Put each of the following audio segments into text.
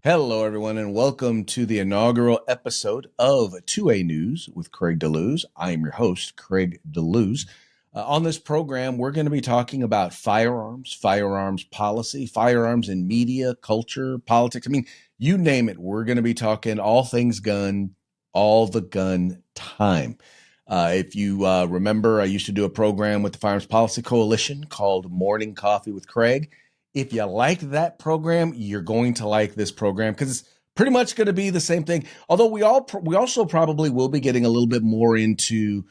Hello, everyone, and welcome to the inaugural episode of 2A News with Craig DeLuz. I am your host, Craig DeLuz. On this program, we're going to be talking about firearms, firearms policy, firearms in media, culture, politics. I mean, you name it. We're going to be talking all things gun, all the gun time. If you remember, I used to do a program with the Firearms Policy Coalition called Morning Coffee with Craig. If you like that program, you're going to like this program because it's pretty much going to be the same thing. Although we also probably will be getting a little bit more into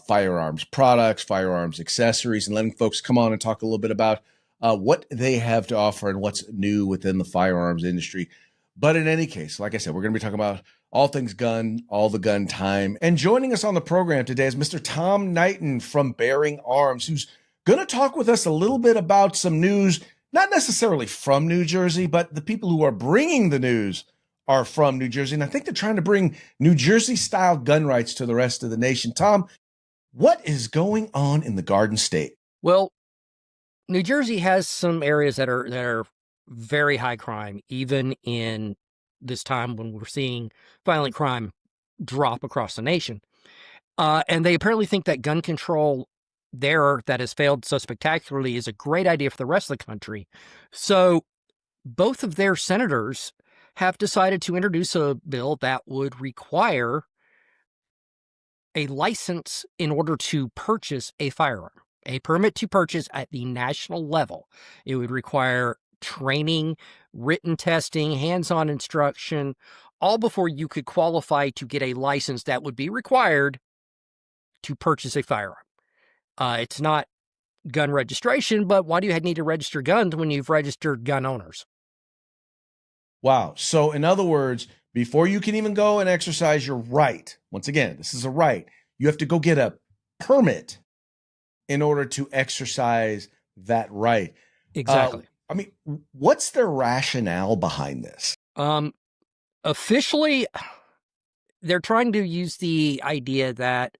firearms products, firearms accessories, and letting folks come on and talk a little bit about what they have to offer and what's new within the firearms industry. But in any case, like I said, we're going to be talking about all things gun, all the gun time. And joining us on the program today is Mr. Tom Knighton from Bearing Arms, who's going to talk with us a little bit about some news, not necessarily from New Jersey, but the people who are bringing the news are from New Jersey. And I think they're trying to bring New Jersey-style gun rights to the rest of the nation. Tom, what is going on in the Garden State? Well, New Jersey has some areas that are very high crime, even in this time when we're seeing violent crime drop across the nation. And they apparently think that gun control there that has failed so spectacularly is a great idea for the rest of the country. So both of their senators have decided to introduce a bill that would require a license in order to purchase a firearm, a permit to purchase at the national level. It would require training, written testing, hands-on instruction, all before you could qualify to get a license that would be required to purchase a firearm. It's not gun registration, but why do you need to register guns when you've registered gun owners? Wow. So in other words, before you can even go and exercise your right, once again, this is a right, you have to go get a permit in order to exercise that right. Exactly. I mean, what's their rationale behind this? Officially, they're trying to use the idea that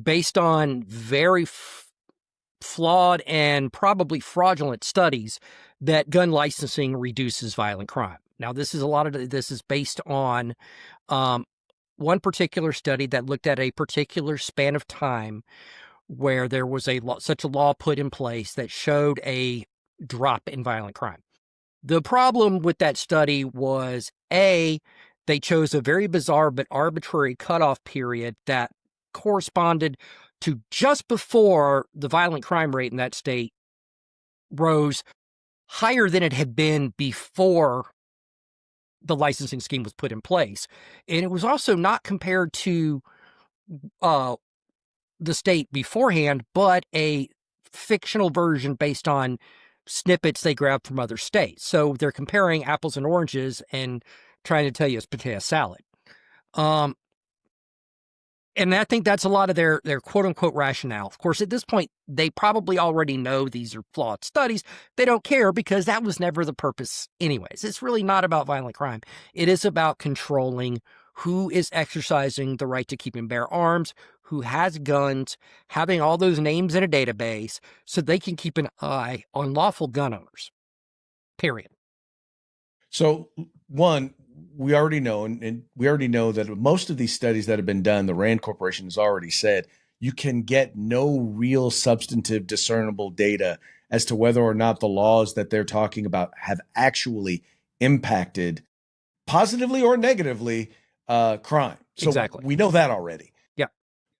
based on very flawed and probably fraudulent studies, that gun licensing reduces violent crime. Now, this is based on one particular study that looked at a particular span of time where there was such a law put in place that showed a drop in violent crime. The problem with that study was, A, they chose a very bizarre but arbitrary cutoff period that corresponded to just before the violent crime rate in that state rose higher than it had been before the licensing scheme was put in place. And it was also not compared to the state beforehand, but a fictional version based on snippets they grabbed from other states. So they're comparing apples and oranges and trying to tell you it's potato salad. And I think that's a lot of their quote-unquote rationale. Of course, at this point, they probably already know these are flawed studies. They don't care because that was never the purpose anyways. It's really not about violent crime. It is about controlling who is exercising the right to keep and bear arms, who has guns, having all those names in a database so they can keep an eye on lawful gun owners, period. So, one, we already know, and we already know that most of these studies that have been done, the RAND Corporation has already said, you can get no real substantive discernible data as to whether or not the laws that they're talking about have actually impacted positively or negatively crime. So Exactly. we know that already. Yeah.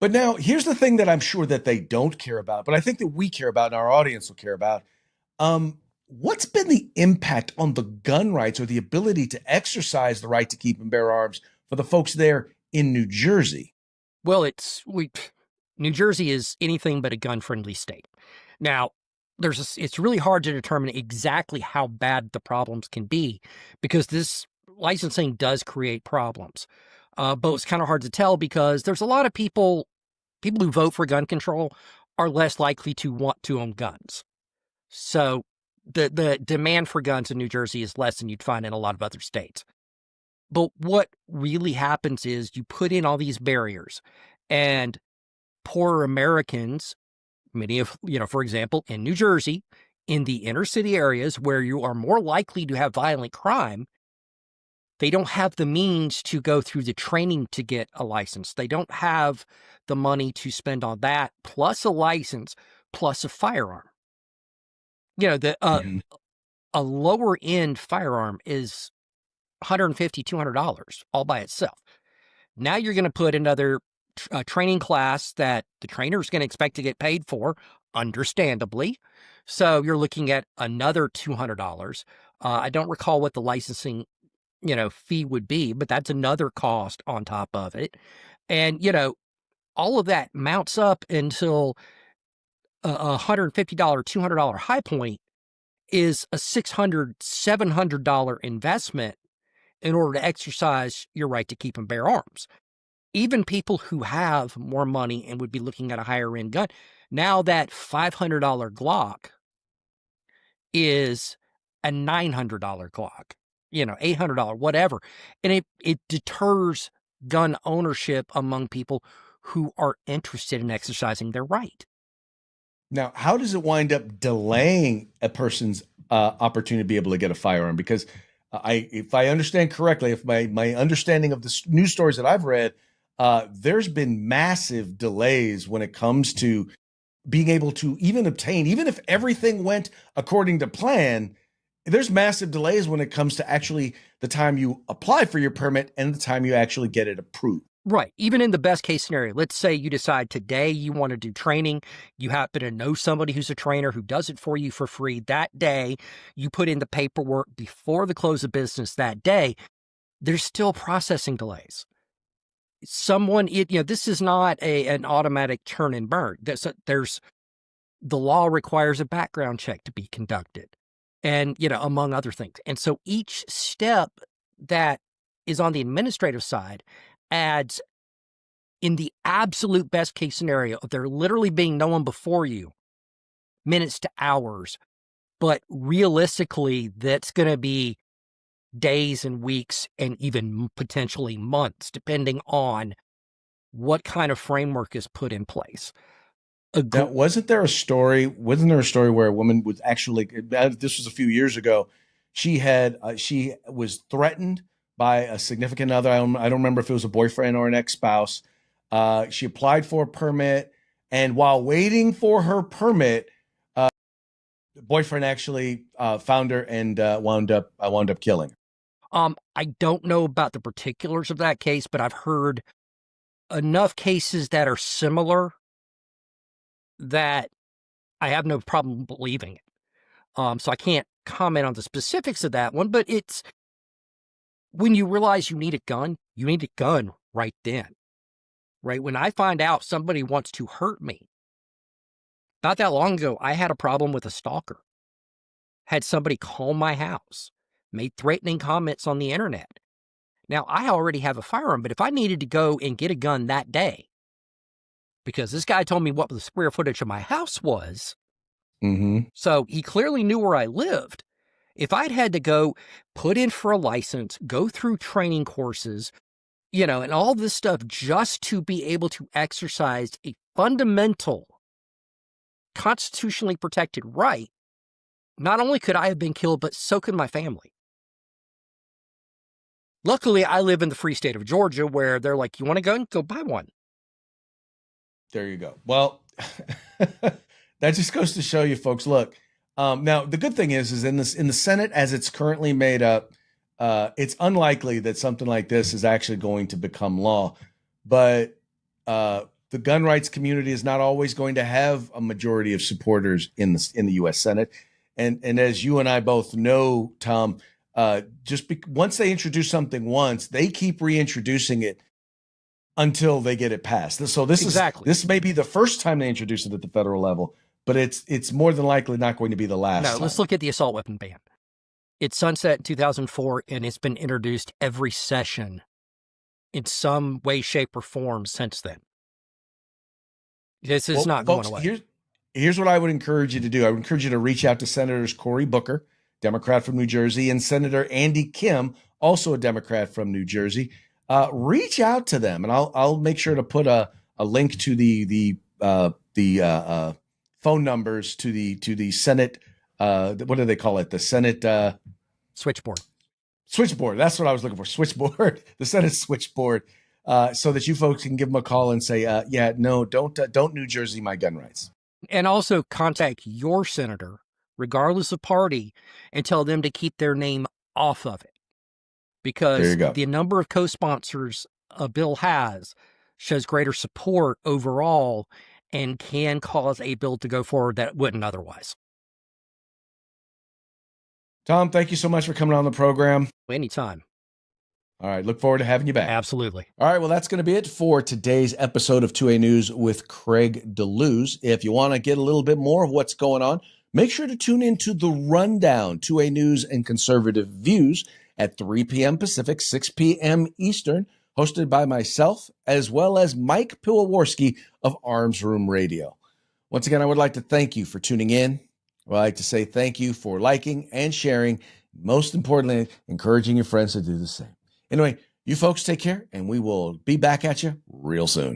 But now here's the thing that I'm sure that they don't care about, but I think that we care about and our audience will care about. What's been the impact on the gun rights or the ability to exercise the right to keep and bear arms for the folks there in New Jersey? Well, New Jersey is anything but a gun-friendly state. Now, it's really hard to determine exactly how bad the problems can be because this licensing does create problems. But it's kind of hard to tell because there's a lot of people who vote for gun control are less likely to want to own guns. So the demand for guns in New Jersey is less than you'd find in a lot of other states. But what really happens is you put in all these barriers and poorer Americans, for example, in New Jersey, in the inner city areas where you are more likely to have violent crime, They don't have the means to go through the training to get a license. They don't have the money to spend on that, plus a license, plus a firearm. A lower end firearm is $150, $200 all by itself. Now you're going to put another training class that the trainer is going to expect to get paid for, understandably. So you're looking at another $200. I don't recall what the licensing, fee would be, but that's another cost on top of it. And, all of that mounts up until a $150, $200 high point is a $600, $700 investment in order to exercise your right to keep and bear arms. Even people who have more money and would be looking at a higher end gun, now that $500 Glock is a $900 Glock, $800, whatever. And it deters gun ownership among people who are interested in exercising their right. Now, how does it wind up delaying a person's opportunity to be able to get a firearm? Because if I understand correctly, if my understanding of the news stories that I've read, there's been massive delays when it comes to being able to even obtain, even if everything went according to plan, there's massive delays when it comes to actually the time you apply for your permit and the time you actually get it approved. Right. Even in the best case scenario, let's say you decide today you want to do training. You happen to know somebody who's a trainer who does it for you for free that day. You put in the paperwork before the close of business that day. There's still processing delays. This is not an automatic turn and burn. The law requires a background check to be conducted and, among other things. And so each step that is on the administrative side adds, in the absolute best case scenario, of there literally being no one before you, minutes to hours. But realistically, that's going to be days and weeks and even potentially months, depending on what kind of framework is put in place. Now, wasn't there a story where a woman was actually, this was a few years ago, she was threatened by a significant other. I don't remember if it was a boyfriend or an ex-spouse. She applied for a permit, and while waiting for her permit, the boyfriend actually found her and wound up killing her. I don't know about the particulars of that case, but I've heard enough cases that are similar that I have no problem believing it. So I can't comment on the specifics of that one, but it's when you realize you need a gun right then, right? When I find out somebody wants to hurt me, not that long ago, I had a problem with a stalker. Had somebody call my house, made threatening comments on the internet. Now, I already have a firearm, but if I needed to go and get a gun that day, because this guy told me what the square footage of my house was, so he clearly knew where I lived. If I'd had to go put in for a license, go through training courses, and all this stuff just to be able to exercise a fundamental, constitutionally protected right, not only could I have been killed, but so could my family. Luckily, I live in the free state of Georgia where they're like, you want a gun? Go buy one. There you go. Well, that just goes to show you, folks, look, now, the good thing is in the Senate, as it's currently made up, it's unlikely that something like this is actually going to become law. But the gun rights community is not always going to have a majority of supporters in the U.S. Senate. And as you and I both know, Tom, once they introduce something once, they keep reintroducing it until they get it passed. So this may be the first time they introduce it at the federal level. But it's more than likely not going to be the last time. Let's look at the assault weapon ban. It sunset in 2004, and it's been introduced every session in some way, shape, or form since then. This is not going away. Here's what I would encourage you to do. I would encourage you to reach out to Senators Cory Booker, Democrat from New Jersey, and Senator Andy Kim, also a Democrat from New Jersey. Reach out to them, and I'll make sure to put a link to the phone numbers to the Senate. What do they call it? The Senate switchboard. Switchboard. That's what I was looking for. Switchboard. The Senate switchboard, so that you folks can give them a call and say, yeah, no, don't New Jersey my gun rights. And also contact your senator, regardless of party, and tell them to keep their name off of it. Because the number of co-sponsors a bill has shows greater support overall and can cause a bill to go forward that wouldn't otherwise. Tom, thank you so much for coming on the program. Anytime. All right. Look forward to having you back. Absolutely. All right. Well, that's going to be it for today's episode of 2A News with Craig DeLuz. If you want to get a little bit more of what's going on, make sure to tune into The Rundown, 2A News and Conservative Views at 3 p.m. Pacific, 6 p.m. Eastern, hosted by myself, as well as Mike Piwowarski of Arms Room Radio. Once again, I would like to thank you for tuning in. I'd like to say thank you for liking and sharing. Most importantly, encouraging your friends to do the same. Anyway, you folks take care, and we will be back at you real soon.